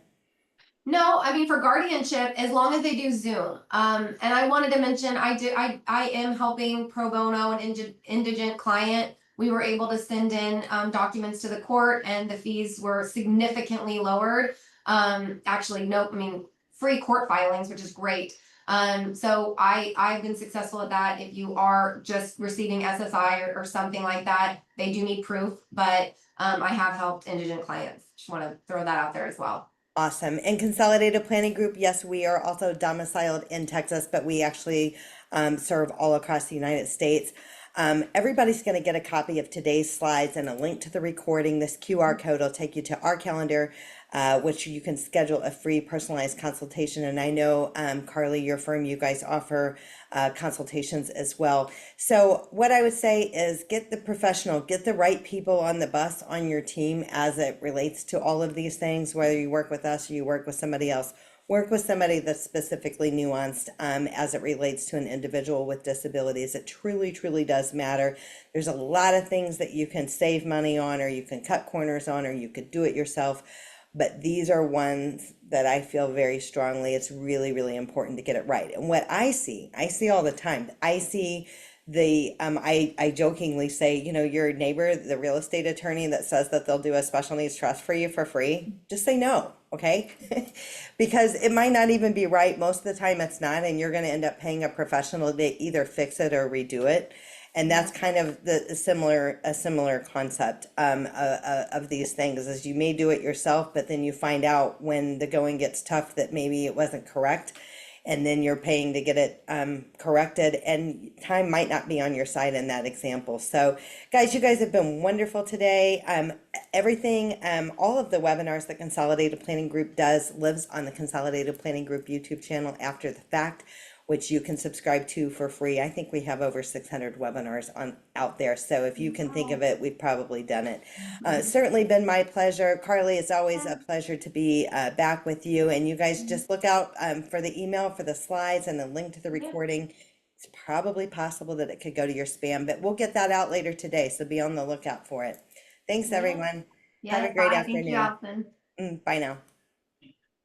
No, I mean for guardianship, as long as they do Zoom. And I wanted to mention I am helping pro bono an indigent client. We were able to send in documents to the court and the fees were significantly lowered. Actually, no, I mean free court filings, which is great. So I've been successful at that. If you are just receiving SSI or something like that, they do need proof, but I have helped indigent clients. Just want to throw that out there as well.
Awesome. And Consolidated Planning Group, yes, we are also domiciled in Texas, but we actually serve all across the United States. Everybody's going to get a copy of today's slides and a link to the recording. This QR code will take you to our calendar, which you can schedule a free personalized consultation. And I know, Carly, your firm, you guys offer consultations as well. So what I would say is get the professional, get the right people on the bus on your team as it relates to all of these things, whether you work with us or you work with somebody else. Work with somebody that's specifically nuanced as it relates to an individual with disabilities. It truly, truly does matter. There's a lot of things that you can save money on, or you can cut corners on, or you could do it yourself. But these are ones that I feel very strongly it's really, really important to get it right. And what I see all the time. I see I jokingly say, your neighbor, the real estate attorney that says that they'll do a special needs trust for you for free, just say no, okay? Because it might not even be right. Most of the time it's not, and you're going to end up paying a professional to either fix it or redo it. And that's kind of a similar concept of these things, is you may do it yourself, but then you find out when the going gets tough that maybe it wasn't correct, and then you're paying to get it corrected, and time might not be on your side in that example. So guys, you guys have been wonderful today. Everything, all of the webinars that Consolidated Planning Group does lives on the Consolidated Planning Group YouTube channel after the fact, which you can subscribe to for free. I think we have over 600 webinars out there. So if you can think of it, we've probably done it. Certainly been my pleasure. Carly, it's always a pleasure to be back with you. And you guys just look out for the email for the slides and the link to the recording. It's probably possible that it could go to your spam, but we'll get that out later today. So be on the lookout for it. Thanks, everyone. Have a great
Bye. Thank you,
afternoon.
Allison.
Bye now.